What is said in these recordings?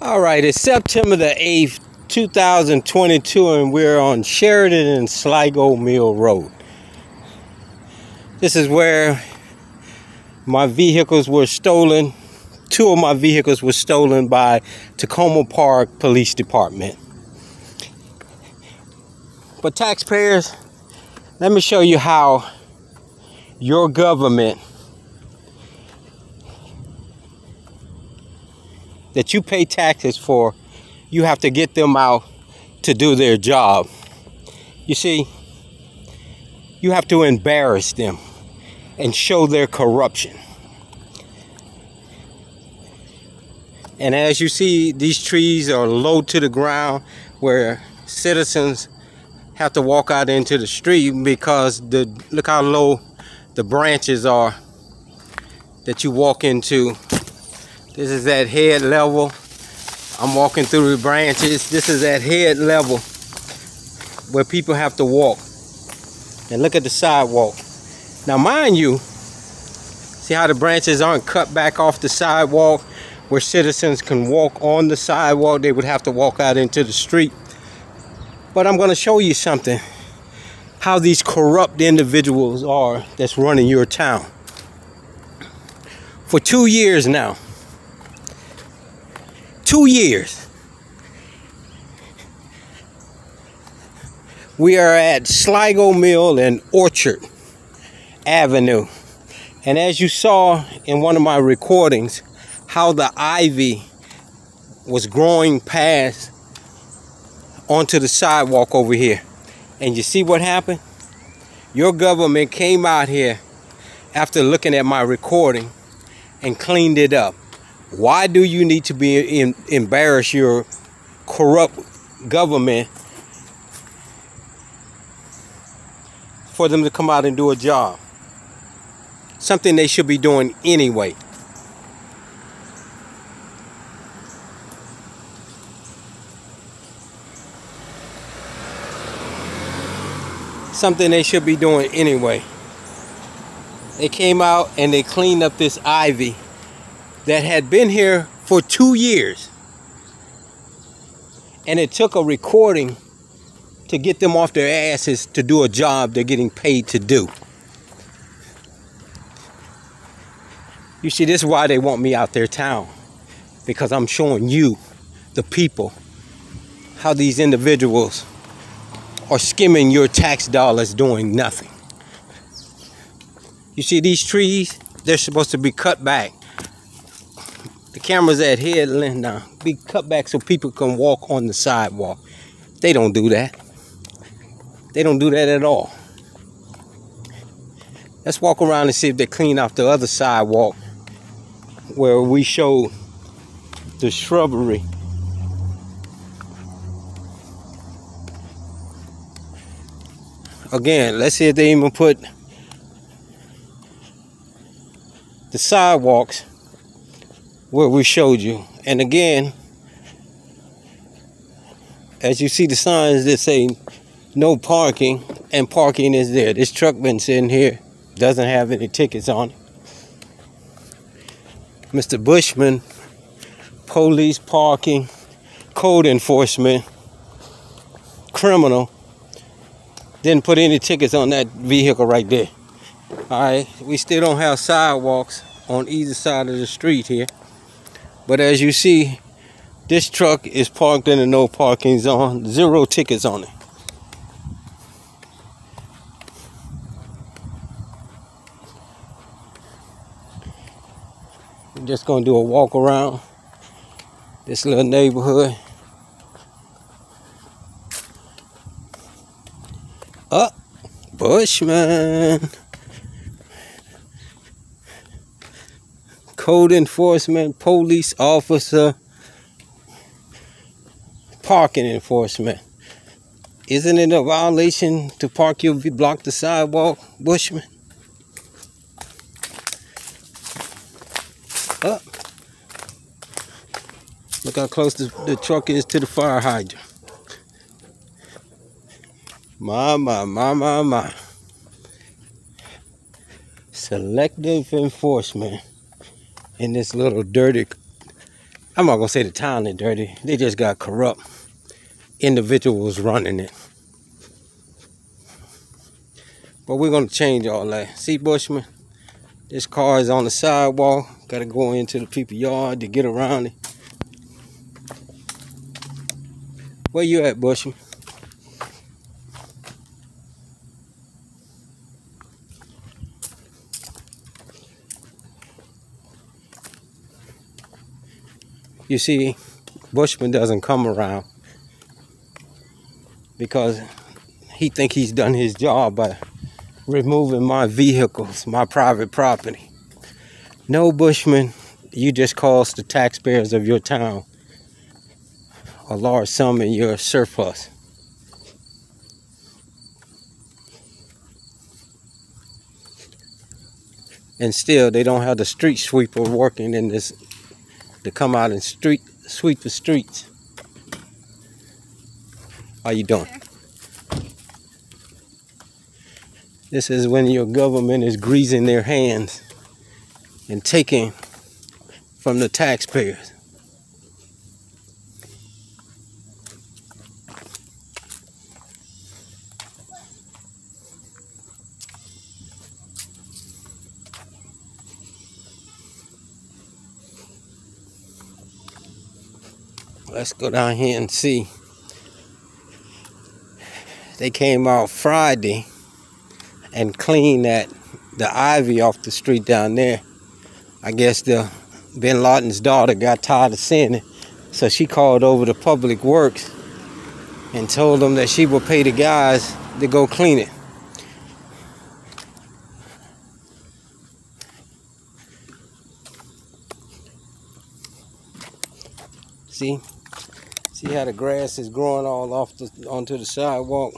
All right, it's September the 8th, 2022, and we're on Sheridan and Sligo Mill Road. This is where my vehicles were stolen. Two of my vehicles were stolen by Takoma Park Police Department. But taxpayers, let me show you how your government that you pay taxes for, you have to get them out to do their job. You see, you have to embarrass them and show their corruption. And as you see, these trees are low to the ground where citizens have to walk out into the street because look how low the branches are that you walk into. This is at head level. I'm walking through the branches. This is at head level where people have to walk. And look at the sidewalk. Now mind you, see how the branches aren't cut back off the sidewalk where citizens can walk on the sidewalk. They would have to walk out into the street. But I'm going to show you something, how these corrupt individuals are that's running your town. For 2 years now, 2 years, we are at Sligo Mill and Orchard Avenue. And as you saw in one of my recordings, how the ivy was growing past onto the sidewalk over here. And you see what happened? Your government came out here after looking at my recording and cleaned it up. Why do you need to be embarrass your corrupt government for them to come out and do a job? Something they should be doing anyway. Something they should be doing anyway. They came out and they cleaned up this ivy that had been here for 2 years. And it took a recording to get them off their asses to do a job they're getting paid to do. You see, this is why they want me out their town. Because I'm showing you, the people, how these individuals are skimming your tax dollars doing nothing. You see these trees? They're supposed to be cut back. The camera's at head length now. Be cut back so people can walk on the sidewalk. They don't do that. They don't do that at all. Let's walk around and see if they clean off the other sidewalk where we showed the shrubbery. Again, let's see if they even put the sidewalks where we showed you. And again, as you see the signs that say no parking, and parking is there. This truck been sitting here, doesn't have any tickets on it. Mr. Bushman, police, parking, code enforcement, criminal, didn't put any tickets on that vehicle right there. Alright, we still don't have sidewalks on either side of the street here. But as you see, this truck is parked in a no parking zone, 0 tickets on it. We're just gonna do a walk around this little neighborhood. Bushman, code enforcement, police officer, parking enforcement. Isn't it a violation to park you if you block the sidewalk, Bushman? Look how close the truck is to the fire hydrant. My. Selective enforcement in this little dirty I'm not gonna say the town is dirty. They just got corrupt individuals running it. But we're gonna change all that. See, Bushman, this car is on the sidewalk. Gotta go into the people's yard to get around it. Where you at, Bushman? You see, Bushman doesn't come around because he think he's done his job by removing my vehicles, my private property. No, Bushman, you just cost the taxpayers of your town a large sum in your surplus. And still, they don't have the street sweeper working in this to come out and sweep the streets. How you doing? This is when your government is greasing their hands and taking from the taxpayers. Let's go down here and see. They came out Friday and cleaned the ivy off the street down there. I guess the Bin Laden's daughter got tired of seeing it, so she called over to Public Works and told them that she would pay the guys to go clean it. See how the grass is growing all onto the sidewalk.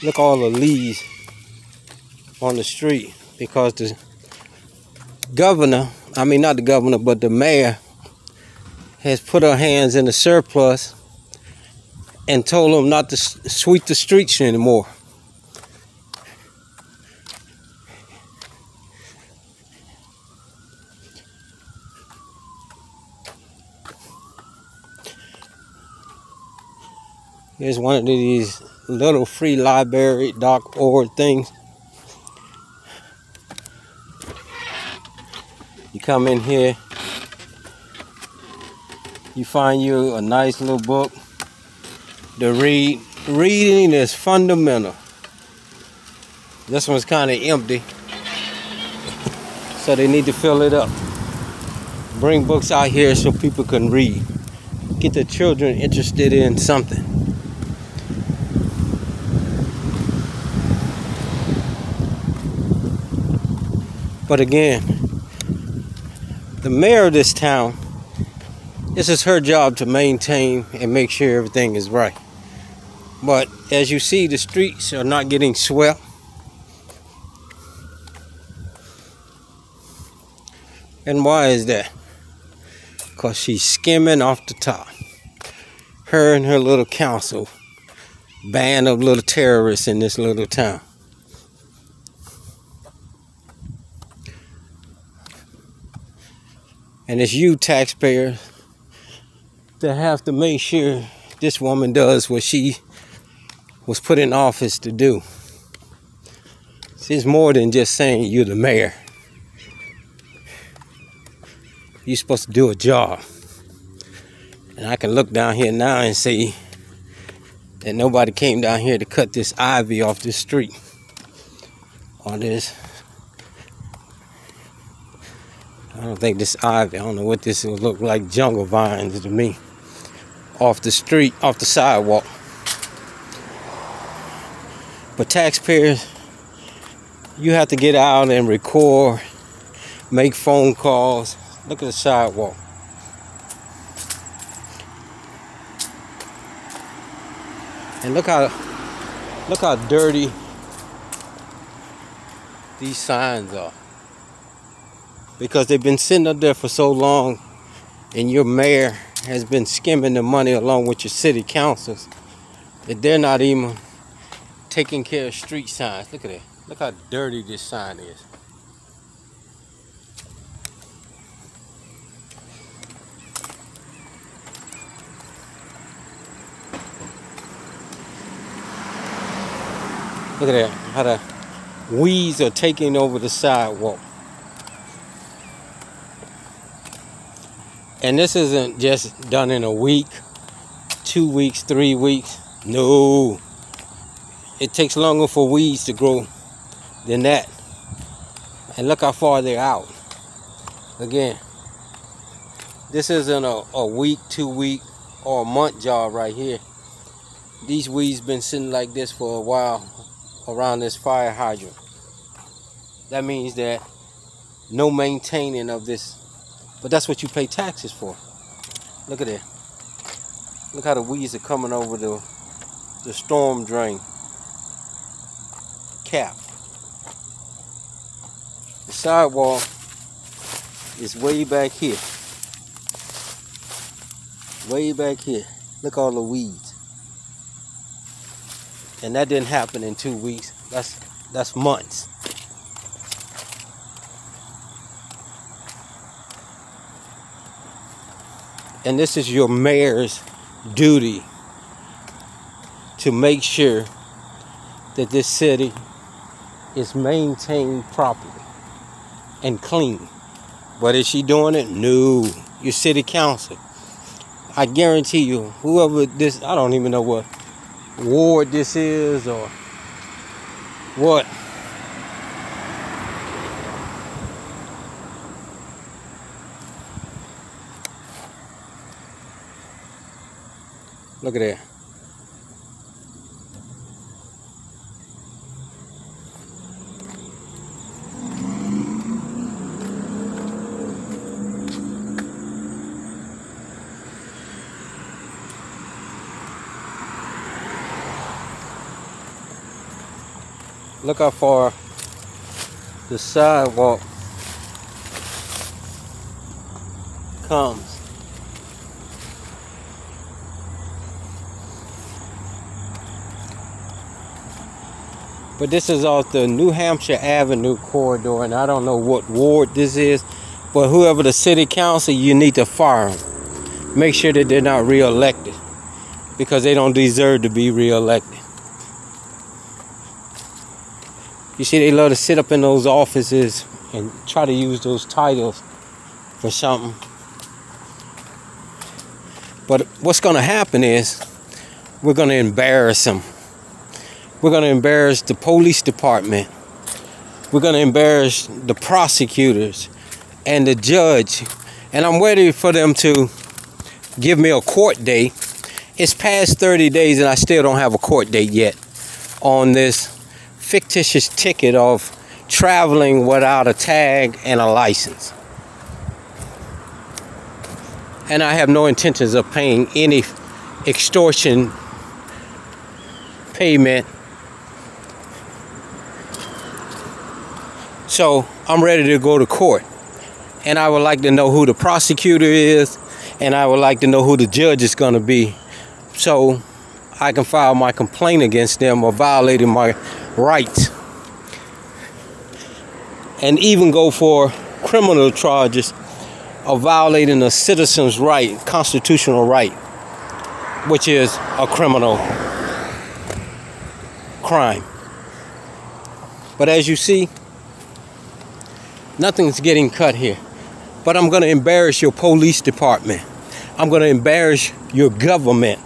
Look, all the leaves on the street because the governor, I mean not the governor, but the mayor has put her hands in the surplus and told them not to sweep the streets anymore. Here's one of these little free library.org things. You come in here, you find you a nice little book to read. Reading is fundamental. This one's kind of empty, so they need to fill it up. Bring books out here so people can read. Get the children interested in something. But again, the mayor of this town, this is her job to maintain and make sure everything is right. But as you see, the streets are not getting swept. And why is that? Because she's skimming off the top. Her and her little council, band of little terrorists in this little town. And it's you taxpayers that have to make sure this woman does what she was put in office to do. It's more than just saying you're the mayor. You're supposed to do a job. And I can look down here now and see that nobody came down here to cut this ivy off this street. Or this. I don't think this ivy, I don't know what this will look like, jungle vines to me. Off the street, off the sidewalk. But taxpayers, you have to get out and record, make phone calls. Look at the sidewalk. And look how dirty these signs are. Because they've been sitting up there for so long, and your mayor has been skimming the money along with your city councils, that they're not even taking care of street signs. Look at that. Look how dirty this sign is. Look at that, how the weeds are taking over the sidewalk. And this isn't just done in a week, 2 weeks, 3 weeks. No. It takes longer for weeds to grow than that. And look how far they're out. Again, this isn't a week, 2 week, or a month job right here. These weeds been sitting like this for a while around this fire hydrant. That means that no maintaining of this, but that's what you pay taxes for. Look at that. Look how the weeds are coming over the storm drain cap. The sidewalk is way back here. Way back here. Look at all the weeds. And that didn't happen in 2 weeks. That's months. And this is your mayor's duty to make sure that this city is maintained properly and clean. But is she doing it? No. Your city council. I guarantee you, whoever this, I don't even know what ward this is or what. Look at that. Look how far the sidewalk comes. But this is off the New Hampshire Avenue corridor, and I don't know what ward this is, but whoever the city council, you need to fire them. Make sure that they're not re-elected, because they don't deserve to be re-elected. You see, they love to sit up in those offices and try to use those titles for something. But what's going to happen is we're going to embarrass them. We're going to embarrass the police department. We're going to embarrass the prosecutors and the judge. And I'm ready for them to give me a court date. It's past 30 days and I still don't have a court date yet on this fictitious ticket of traveling without a tag and a license. And I have no intentions of paying any extortion payment. So I'm ready to go to court. And I would like to know who the prosecutor is, and I would like to know who the judge is going to be, so I can file my complaint against them or violating my rights, and even go for criminal charges of violating a citizen's right, constitutional right, which is a criminal crime. But as you see, nothing's getting cut here. But I'm going to embarrass your police department. I'm going to embarrass your government.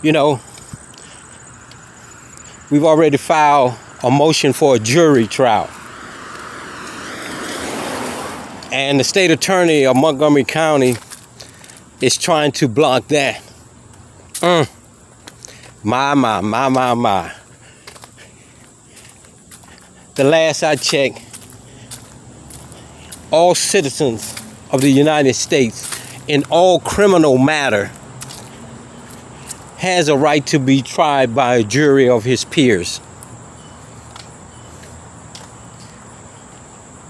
You know, we've already filed a motion for a jury trial. And the state attorney of Montgomery County is trying to block that. My. The last I checked, all citizens of the United States in all criminal matter has a right to be tried by a jury of his peers.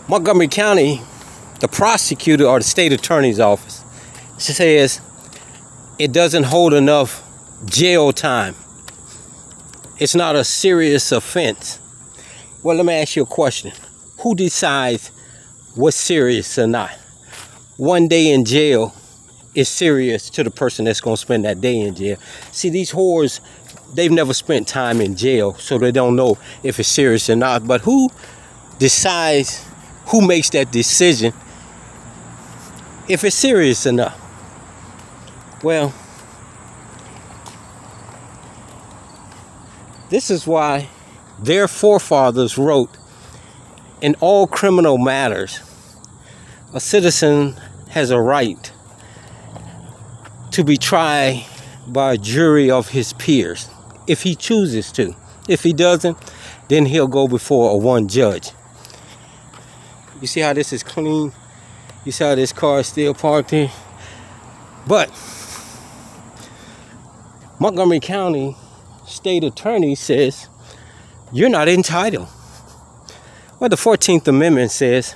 Montgomery County, the prosecutor or the state attorney's office says it doesn't hold enough jail time. It's not a serious offense. Well, let me ask you a question. Who decides what's serious or not? One day in jail is serious to the person that's going to spend that day in jail. See, these whores, they've never spent time in jail, so they don't know if it's serious or not. But who decides, who makes that decision if it's serious enough? Well, this is why their forefathers wrote, in all criminal matters, a citizen has a right to be tried by a jury of his peers, if he chooses to. If he doesn't, then he'll go before a one judge. You see how this is clean? You see how this car is still parked here? But Montgomery County State Attorney says you're not entitled. Well, the 14th Amendment says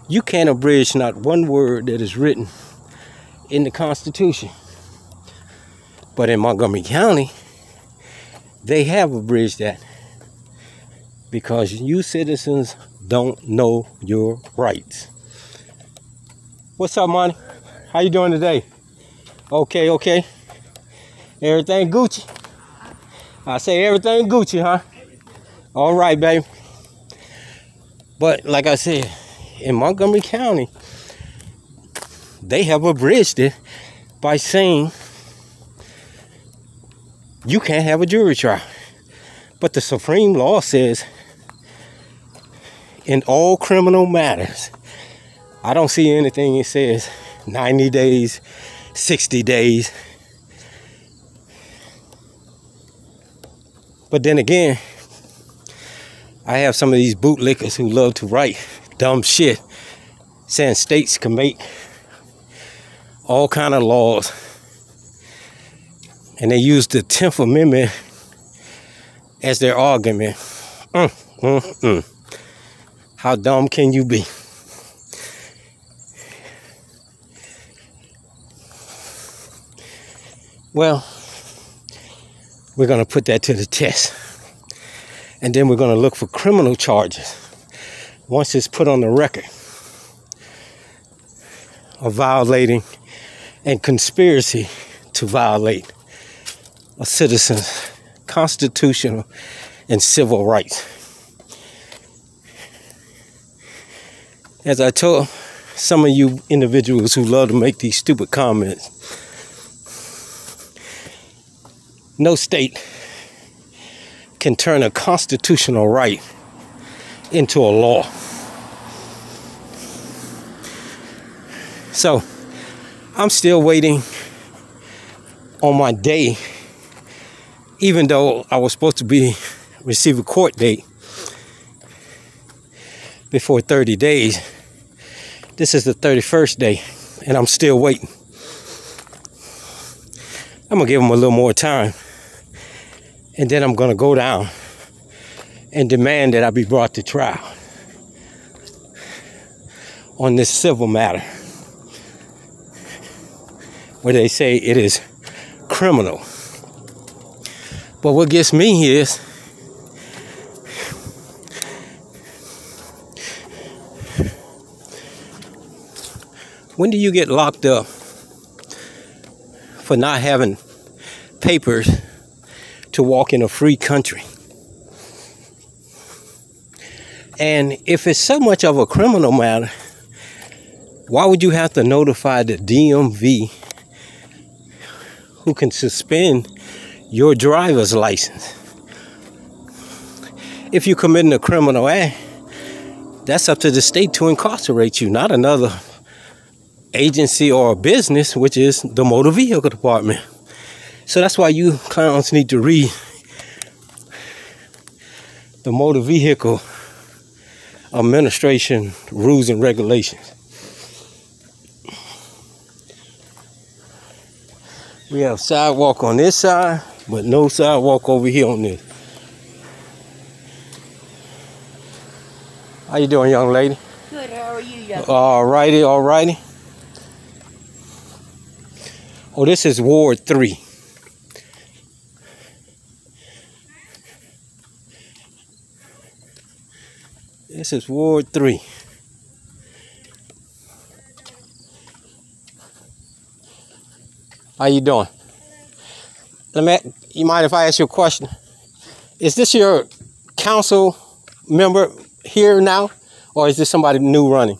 you can't abridge not one word that is written in the Constitution. But in Montgomery County, they have abridged that because you citizens don't know your rights. What's up, Monty? How you doing today? Okay. Everything Gucci? I say everything Gucci, huh? All right, baby. But like I said, in Montgomery County, they have abridged it by saying you can't have a jury trial. But the Supreme Law says in all criminal matters, I don't see anything it says 90 days, 60 days. But then again, I have some of these bootlickers who love to write dumb shit saying states can make all kind of laws. And they use the 10th Amendment as their argument. How dumb can you be? Well, we're going to put that to the test. And then we're going to look for criminal charges once it's put on the record of violating and conspiracy to violate a citizen's constitutional and civil rights. As I told some of you individuals who love to make these stupid comments, no state can turn a constitutional right into a law. So I'm still waiting on my day, even though I was supposed to receive a court date before 30 days. This is the 31st day, and I'm still waiting. I'm gonna give them a little more time, and then I'm gonna go down and demand that I be brought to trial on this civil matter, where they say it is criminal. But what gets me is when do you get locked up for not having papers to walk in a free country? And if it's so much of a criminal matter, why would you have to notify the DMV, who can suspend your driver's license? If you're committing a criminal act, that's up to the state to incarcerate you, not another agency or a business, which is the motor vehicle department. So that's why you clowns need to read the motor vehicle administration rules and regulations. We have sidewalk on this side, but no sidewalk over here on this. How you doing, young lady? Good, how are you, young lady? All righty. Oh, this is Ward 3. This is Ward 3. How you doing? You mind if I ask you a question? Is this your council member here now, or is this somebody new running?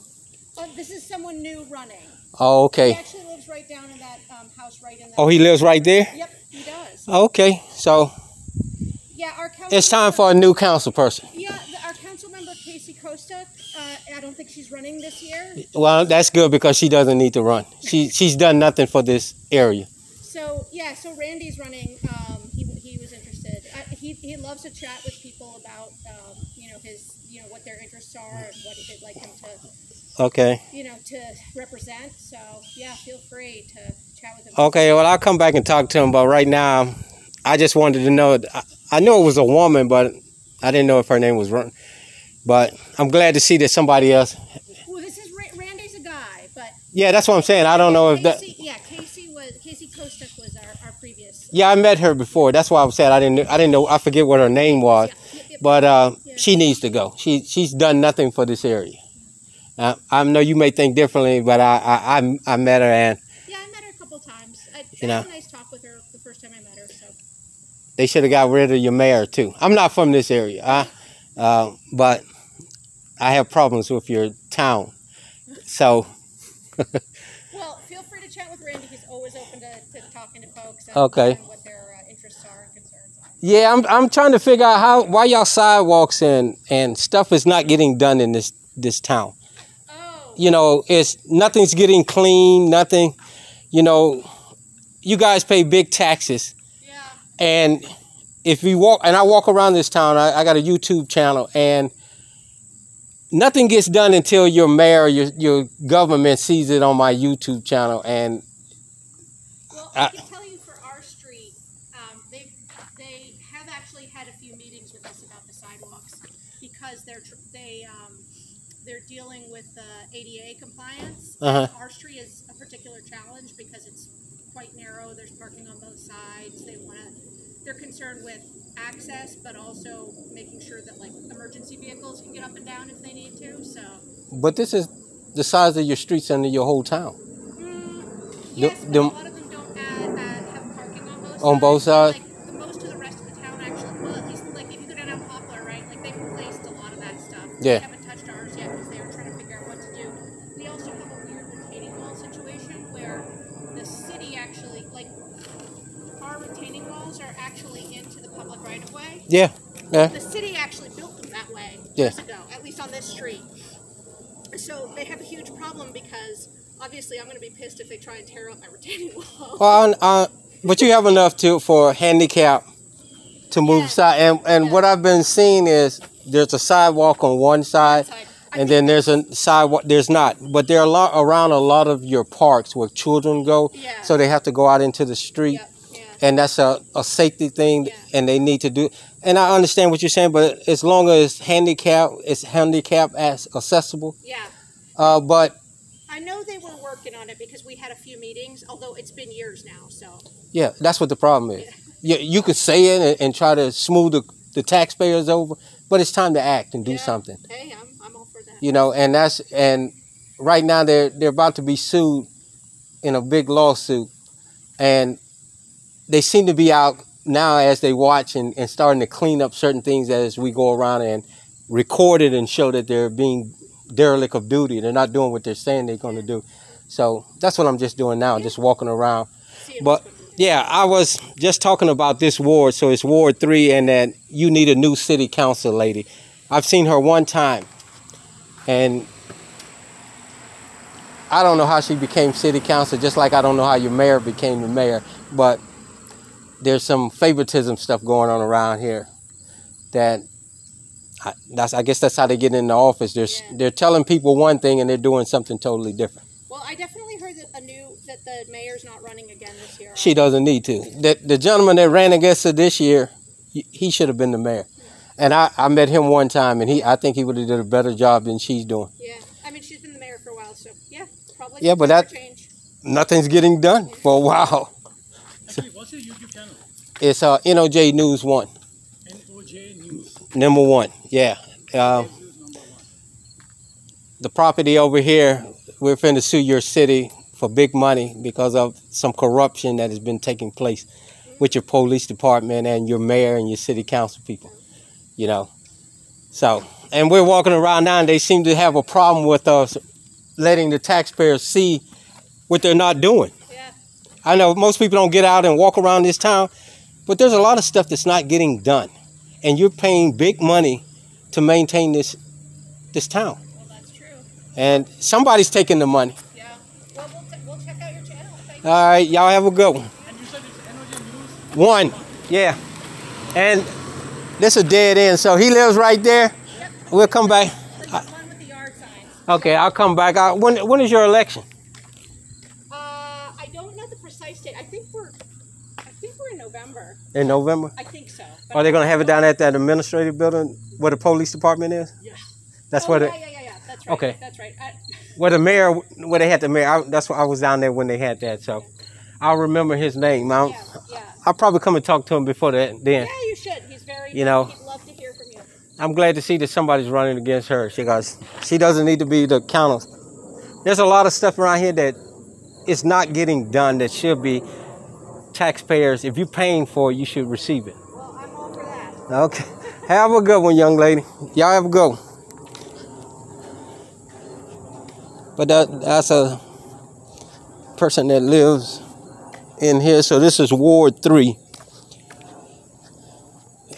This is someone new running. Oh, okay. He actually lives right down in that house right in that. Oh, he lives right there? Yep, he does. Okay, so yeah, our council it's time for a new council person. Yeah, our council member Casey Costa. I don't think she's running this year. Well, that's good because she doesn't need to run. She's done nothing for this area. So yeah, so Randy's running. He was interested. He loves to chat with people about what their interests are and what they'd like him to. Okay. To represent. So yeah, feel free to chat with him. Okay, well I'll come back and talk to him. But right now, I just wanted to know. I know it was a woman, but I didn't know if her name was Run. But I'm glad to see that somebody else. Well, this is Randy's a guy, but. Yeah, that's what I'm saying. I don't know if that. Yeah, Casey Kostek was our previous. Yeah, I met her before. That's why I said I didn't know. I forget what her name was, but she needs to go. She's done nothing for this area. I know you may think differently, but I met her and. Yeah, I met her a couple times. I had a nice talk with her the first time I met her. So. They should have got rid of your mayor too. I'm not from this area, but I have problems with your town, so. Well, feel free to chat with Randy. He's always open to talking to folks and what their interests are and concerns are. Yeah, I'm trying to figure out why y'all sidewalks and stuff is not getting done in this town. Oh. Nothing's getting clean. Nothing. You guys pay big taxes. Yeah. And if you walk, and I walk around this town, I got a YouTube channel, and nothing gets done until your mayor, your government sees it on my YouTube channel. And well, I can tell you for our street, they have actually had a few meetings with us about the sidewalks because they're dealing with ADA compliance. Our street is a particular challenge because it's quite narrow. There's parking on both sides. They're concerned with access, but also making sure that emergency vehicles can get up and down if they need to. So. But this is the size of your streets and your whole town. Yes, but a lot of them don't have parking on both sides. Most of the rest of the town actually, well, at least if you go down on Poplar, right? They've replaced a lot of that stuff. Yeah. They haven't touched ours yet because they were trying to figure out what to do. We also have a weird retaining wall situation where the city actually, our retaining walls are actually into the public right of way. Yeah. Yeah. The city actually built them that way years ago, at least on this street. So they have a huge problem because obviously I'm going to be pissed if they try and tear up my retaining wall. Well, but you have enough for handicap to move side. And what I've been seeing is there's a sidewalk on one side. And then there's a sidewalk. There's not, but there are around a lot of your parks where children go, so they have to go out into the street, and that's a safety thing, and they need to do. And I understand what you're saying, but as long as it's handicap as accessible. Yeah. But I know they were working on it because we had a few meetings, although it's been years now. So. Yeah, that's what the problem is. Yeah. You could say it and try to smooth the taxpayers over, but it's time to act and do something. Hey, I'm all for that. And right now they're about to be sued in a big lawsuit, and they seem to be out now as they watch and starting to clean up certain things as we go around and record it and show that they're being derelict of duty. They're not doing what they're saying they're going to do. So that's what I'm just doing now, just walking around. But yeah, I was just talking about this ward. So it's Ward 3, and that you need a new city council lady. I've seen her one time, and I don't know how she became city council, just like I don't know how your mayor became the mayor. But there's some favoritism stuff going on around here that I guess that's how they get into office. They're telling people one thing and they're doing something totally different. Well, I definitely heard that the mayor's not running again this year. She doesn't need to. The gentleman that ran against her this year, he should have been the mayor. And I met him one time, and I think he would have did a better job than she's doing. Yeah, I mean she's been the mayor for a while, so yeah, probably. Yeah, but change. nothing's getting done for a while. Actually, what's your YouTube channel? It's N.O.J. News 1. N.O.J. News. Number 1, yeah. News number 1. The property over here, we're finna sue your city for big money because of some corruption that has been taking place with your police department and your mayor and your city council people, you know. So, and we're walking around now and they seem to have a problem with us letting the taxpayers see what they're not doing. Yeah. I know most people don't get out and walk around this town, but there's a lot of stuff that's not getting done. And you're paying big money to maintain this town. Well, that's true. And somebody's taking the money. Yeah. Well, we'll check out your channel. Thank All right, y'all have a good one. And you said it's N.O.J. News? 1, yeah. And this is a dead end, so he lives right there. Yep. We'll come back. The one with the yard signs. Okay, I'll come back. When is your election? I don't know the precise date. I think we're in November. In November? I think so. Are they going to have it down at that administrative building where the police department is? Yeah. That's Oh, where yeah. That's right. Okay. That's right. where the mayor, where they had the mayor. That's why I was down there when they had that. So I'll remember his name. Yeah. I'll probably come and talk to him before that. Then. Yeah, you should. He's very. You know. He'd love to hear from you. I'm glad to see that somebody's running against her. She doesn't need to be the counter. There's a lot of stuff around here that is not getting done that should be. Taxpayers, if you're paying for it, you should receive it. Well, I'm all for that. Okay. Have a good one, young lady. Y'all have a good one. But that's a person that lives in here. So this is Ward 3.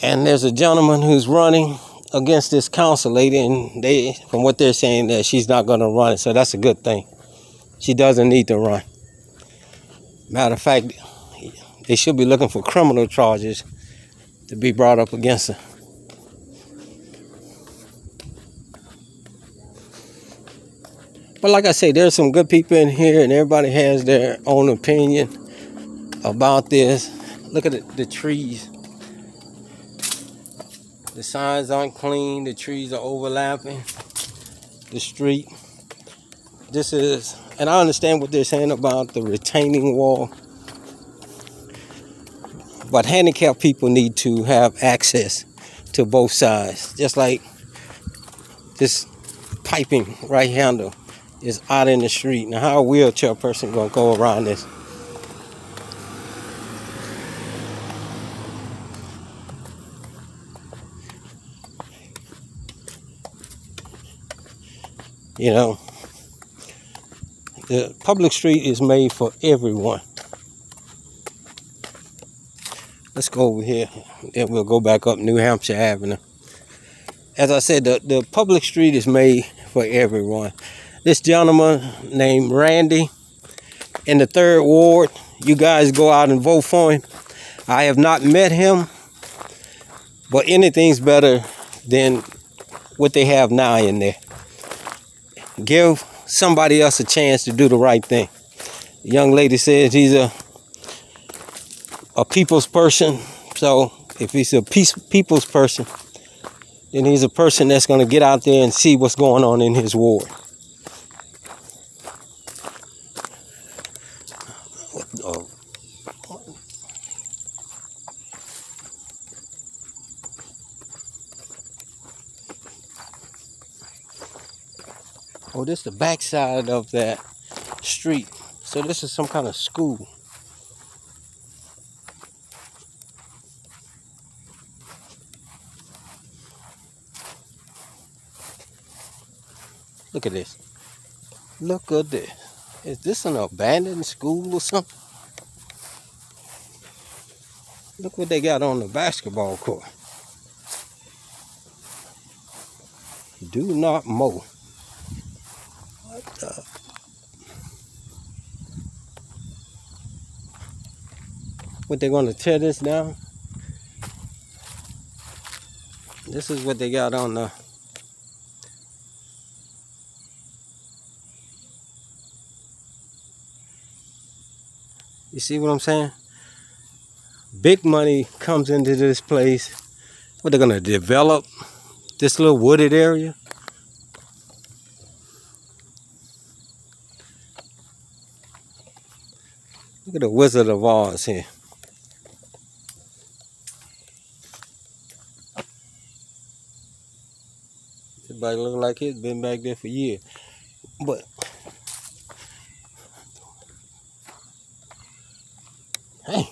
And there's a gentleman who's running against this council lady. And from what they're saying, that she's not going to run it. So that's a good thing. She doesn't need to run. Matter of fact, they should be looking for criminal charges to be brought up against her. But like I say, there's some good people in here and everybody has their own opinion about this. Look at the trees. The signs aren't clean. The trees are overlapping the street. And I understand what they're saying about the retaining wall. But handicapped people need to have access to both sides. Just like this piping right handle is out in the street. Now how a wheelchair person gonna go around this? You know, the public street is made for everyone. Let's go over here, then we'll go back up New Hampshire Avenue. As I said, the public street is made for everyone. This gentleman named Randy in the 3rd Ward, you guys go out and vote for him. I have not met him, but anything's better than what they have now in there. Give somebody else a chance to do the right thing. The young lady says he's a people's person. So if he's a people's person, then he's a person that's going to get out there and see what's going on in his ward. Oh, this is the backside of that street. So this is some kind of school. Look at this. Look at this. Is this an abandoned school or something? Look what they got on the basketball court. Do not mow. What the? What, they're going to tear this down? This is what they got on the... You see what I'm saying? Big money comes into this place. What, they're going to develop this little wooded area? Look at the Wizard of Oz here. Everybody look like it's been back there for years. But hey,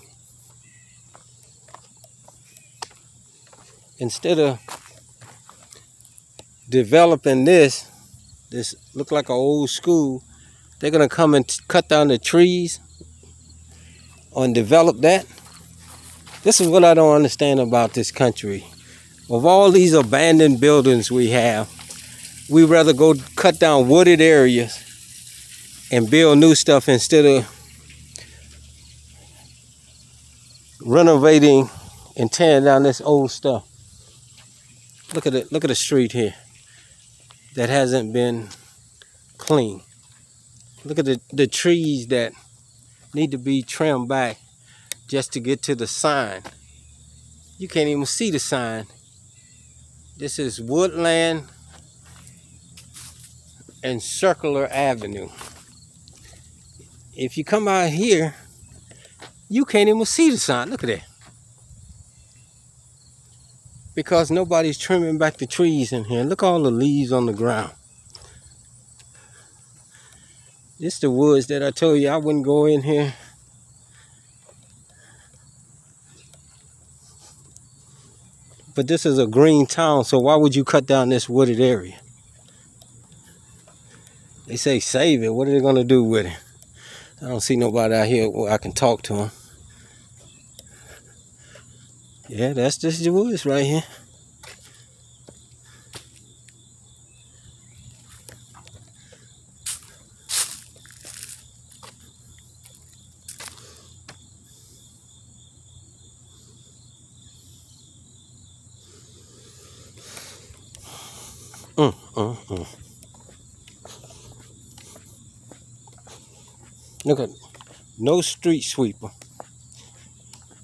instead of developing this look like an old school, they're gonna come and cut down the trees and develop that. This is what I don't understand about this country. Of all these abandoned buildings we have, we rather go cut down wooded areas and build new stuff instead of renovating and tearing down this old stuff. Look at it. Look at the street here that hasn't been clean. Look at the trees that need to be trimmed back just to get to the sign. You can't even see the sign. This is Woodland and Circular Avenue. If you come out here, you can't even see the sign. Look at that. Because nobody's trimming back the trees in here. Look at all the leaves on the ground. This is the woods that I told you I wouldn't go in here. But this is a green town, so why would you cut down this wooded area? They say save it. What are they going to do with it? I don't see nobody out here where I can talk to them. Yeah, that's just the woods right here. Look at no street sweeper.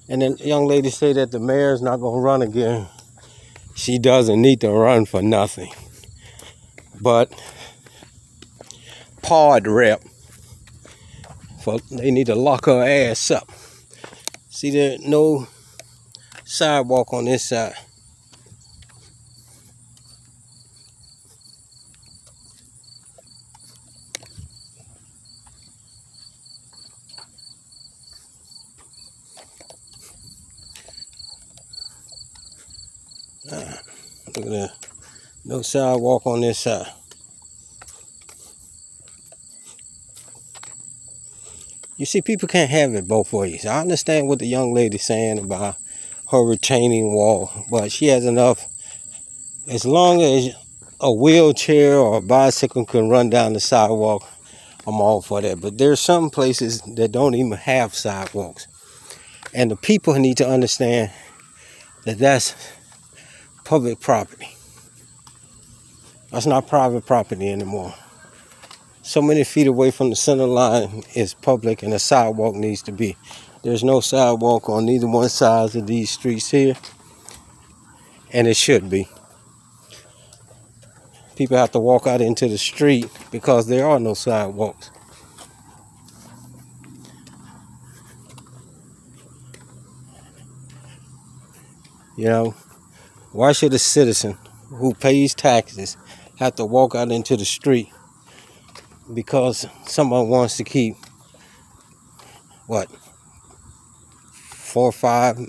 And then the young lady say that the mayor's not gonna run again. She doesn't need to run for nothing. But pod rep, they need to lock her ass up. See, there's no sidewalk on this side. Look at that. No sidewalk on this side. You see, people can't have it both ways. I understand what the young lady's saying about her retaining wall, but she has enough. As long as a wheelchair or a bicycle can run down the sidewalk, I'm all for that. But there's some places that don't even have sidewalks. And the people need to understand that that's public property. That's not private property anymore. So many feet away from the center line is public, and a sidewalk needs to be. There's no sidewalk on neither one side of these streets here, and it should be. People have to walk out into the street because there are no sidewalks. You know, why should a citizen who pays taxes have to walk out into the street because someone wants to keep, what, 4, 5,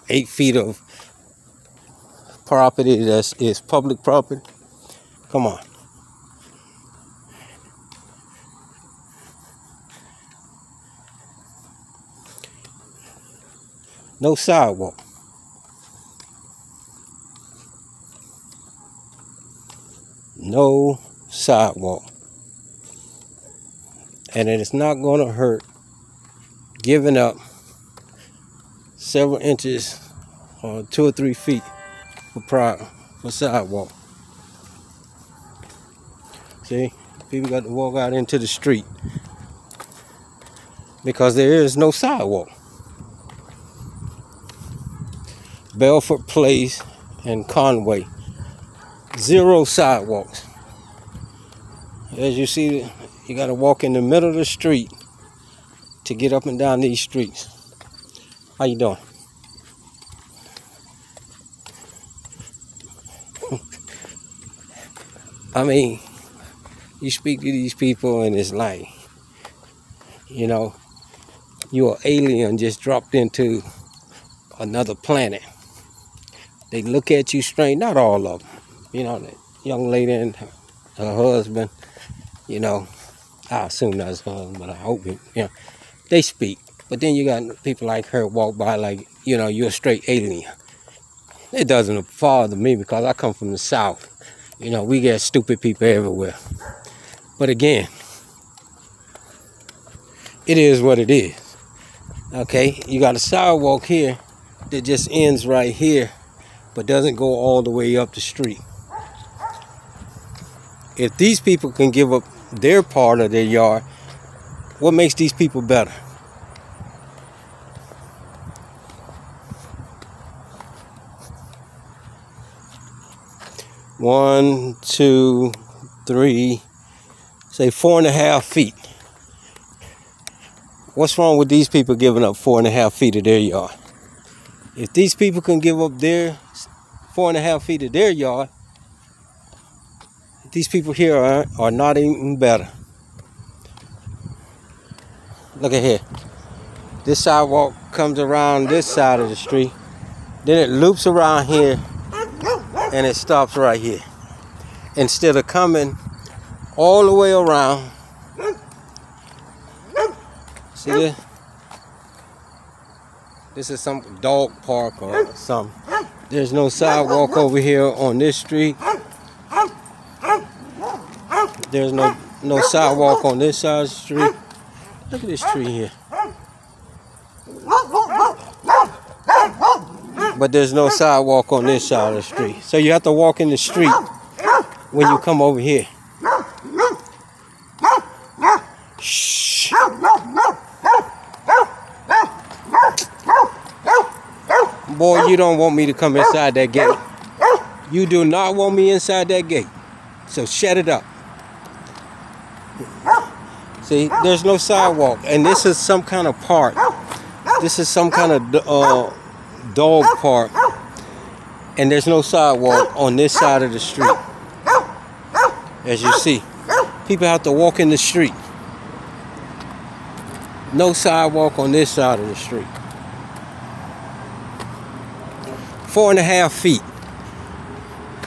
8 feet of property that is public property? Come on. No sidewalk. No sidewalk. And it is not going to hurt giving up several inches or 2 or 3 feet for sidewalk. See, people got to walk out into the street because there is no sidewalk. Belfort Place and Conway, 0 sidewalks. As you see, you got to walk in the middle of the street to get up and down these streets. How you doing? I mean, you speak to these people and it's like, you know, you're an alien just dropped into another planet. They look at you strange, not all of them. You know, that young lady and her husband, you know, I assume that's her husband, but I hope it, you know, they speak. But then you got people like her walk by like, you know, you're a straight alien. It doesn't bother me because I come from the South. You know, we get stupid people everywhere. But again, it is what it is. Okay, you got a sidewalk here that just ends right here, but doesn't go all the way up the street. If these people can give up their part of their yard, what makes these people better? One, two, three, say 4.5 feet. What's wrong with these people giving up 4.5 feet of their yard? If these people can give up their 4.5 feet of their yard, these people here are not even better. Look at here. This sidewalk comes around this side of the street. Then it loops around here and it stops right here. Instead of coming all the way around. See this? This is some dog park or something. There's no sidewalk over here on this street. There's no sidewalk on this side of the street. Look at this tree here. But there's no sidewalk on this side of the street. So you have to walk in the street when you come over here. Shh. Boy, you don't want me to come inside that gate. You do not want me inside that gate. So shut it up. See, there's no sidewalk. And this is some kind of park. This is some kind of dog park. And there's no sidewalk on this side of the street. As you see, people have to walk in the street. No sidewalk on this side of the street. 4.5 feet.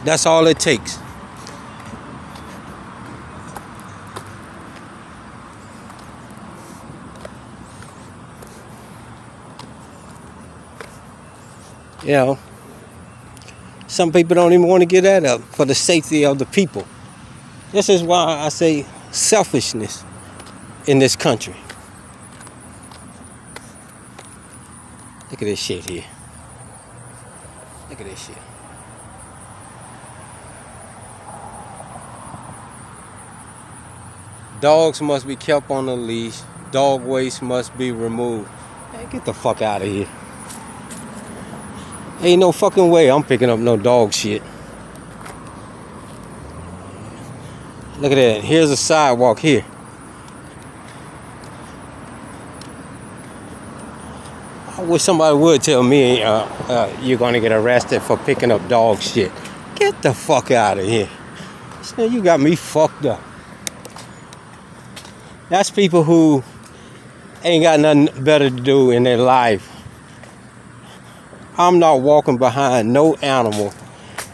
That's all it takes. You know, some people don't even want to get that up for the safety of the people. This is why I say selfishness in this country. Look at this shit here. Look at this shit. Dogs must be kept on a leash. Dog waste must be removed. Man, get the fuck out of here. Ain't no fucking way I'm picking up no dog shit. Look at that. Here's a sidewalk here. I wish somebody would tell me you're gonna get arrested for picking up dog shit. Get the fuck out of here. You got me fucked up. That's people who ain't got nothing better to do in their life. I'm not walking behind no animal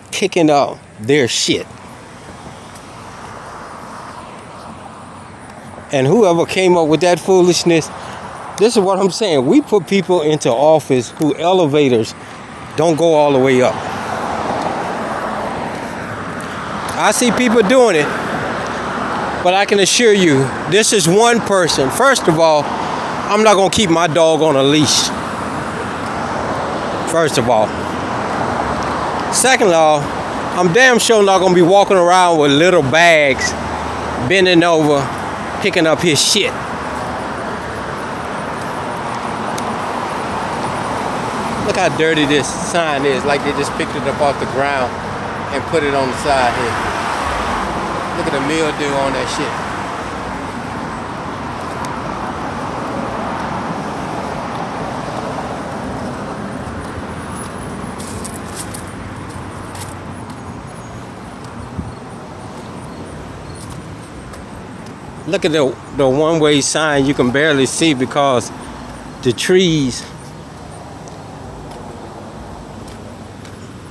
picking up their shit. And whoever came up with that foolishness, this is what I'm saying. We put people into office who elevators don't go all the way up. I see people doing it, but I can assure you, this is one person. First of all, I'm not going to keep my dog on a leash. First of all. Second of all, I'm damn sure not going to be walking around with little bags, bending over, picking up his shit. Look how dirty this sign is, like they just picked it up off the ground and put it on the side here. Look at the mildew on that shit. Look at the one-way sign. You can barely see because the trees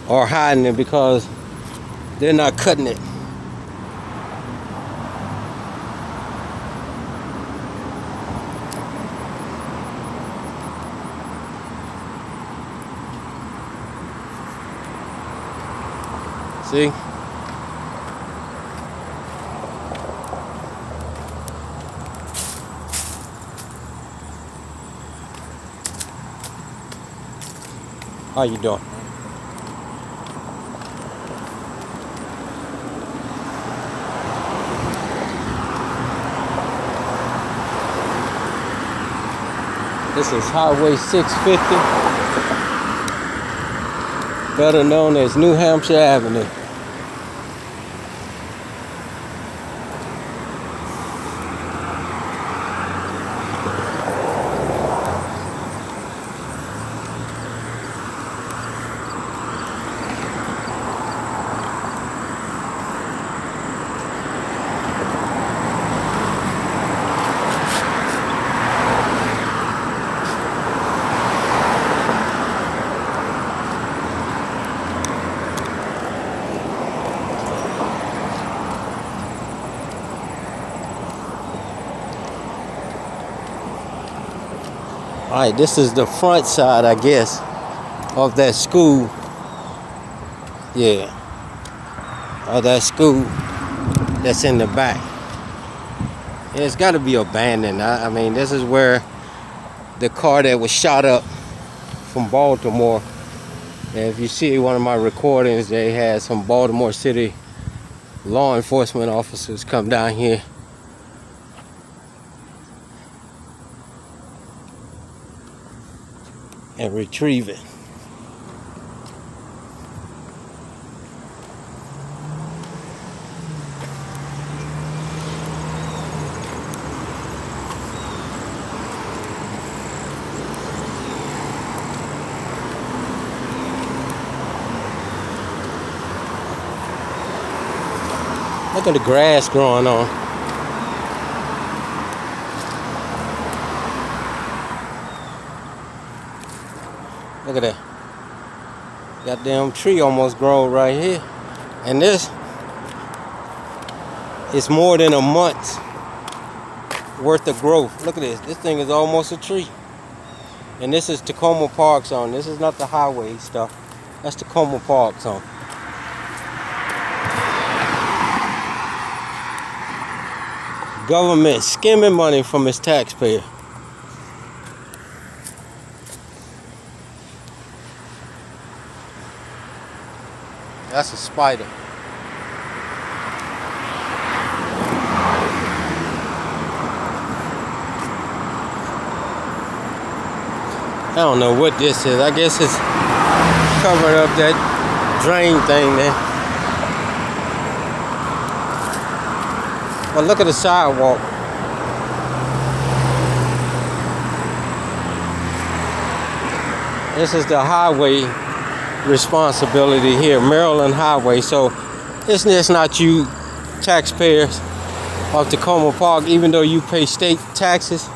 are hiding it because they're not cutting it. See? How you doing? This is Highway 650, better known as New Hampshire Avenue. Alright, this is the front side, I guess, of that school. Yeah. Of that school that's in the back. Yeah, it's got to be abandoned. I mean, this is where the car that was shot up from Baltimore. And if you see one of my recordings, they had some Baltimore City law enforcement officers come down here. And retrieve it. Look at the grass growing on. Look at that. Goddamn tree almost grown right here. And this is more than a month's worth of growth. Look at this. This thing is almost a tree. And this is Takoma Park zone. This is not the highway stuff. That's Takoma Park zone. Government skimming money from its taxpayer. That's a spider. I don't know what this is. I guess it's covering up that drain thing there. But look at the sidewalk. This is the highway responsibility here, Maryland Highway. So it's just not you taxpayers of Takoma Park, even though you pay state taxes.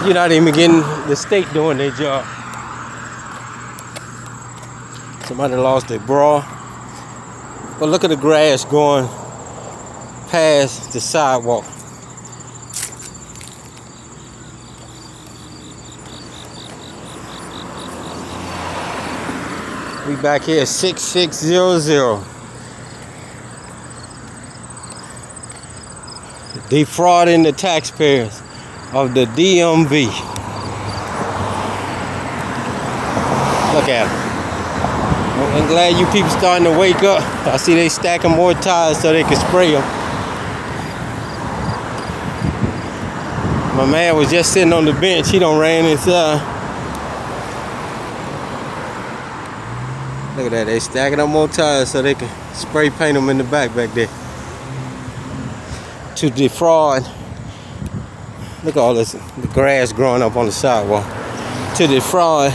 You're not even getting the state doing their job. Somebody lost their bra. But look at the grass going past the sidewalk. We back here at 6600. Defrauding the taxpayers of the DMV. Look at them. I'm glad you people starting to wake up. I see they stacking more tires so they can spray them. My man was just sitting on the bench. He done ran inside. Look at that. They stacking up more tires so they can spray paint them in the back there. To defraud. Look at all this the grass growing up on the sidewalk. To defraud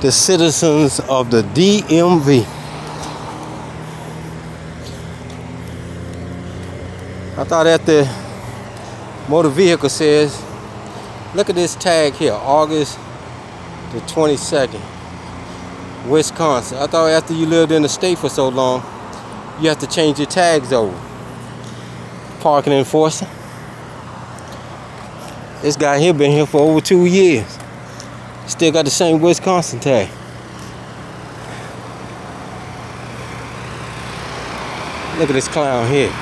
the citizens of the DMV. I thought that the motor vehicle says, look at this tag here, August the 22nd, Wisconsin. I thought after you lived in the state for so long, you have to change your tags over. Parking enforcer. This guy here been here for over 2 years. Still got the same Wisconsin tag. Look at this clown here.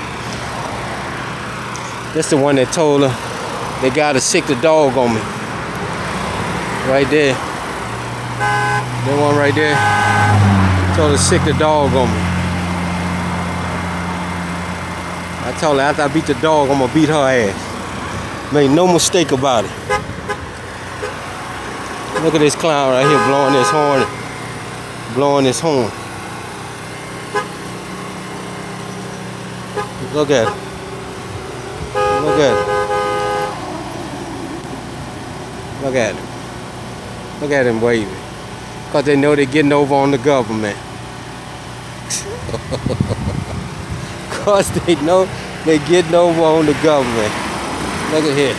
This the one that told her they gotta sick the dog on me. Right there. That one right there. Told her to sick the dog on me. I told her after I beat the dog, I'm gonna beat her ass. Made no mistake about it. Look at this clown right here blowing his horn. Blowing his horn. Look at it. Look at it. Look at him. Look at him waving. Because they know they're getting over on the government. Because they know they're getting over on the government. Look at here.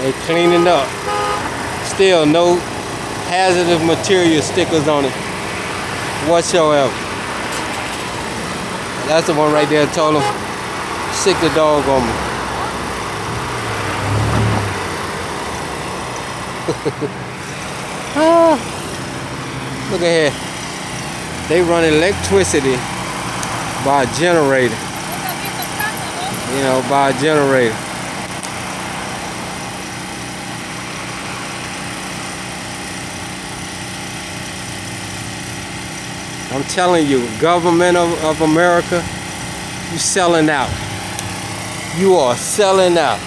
They cleaning up. Still no hazardous material stickers on it whatsoever. That's the one right there that told him, sick the dog on me. Look at here. They run electricity by a generator. You know, by a generator. I'm telling you, government of America, you selling out. You are selling out.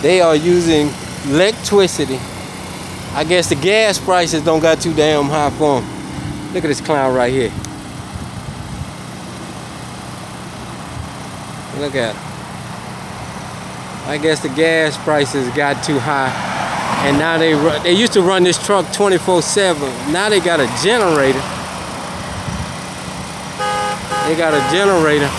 They are using electricity. I guess the gas prices don't got too damn high for them. Look at this clown right here. Look at it. I guess the gas prices got too high. And now they used to run this truck 24/7. Now they got a generator. They got a generator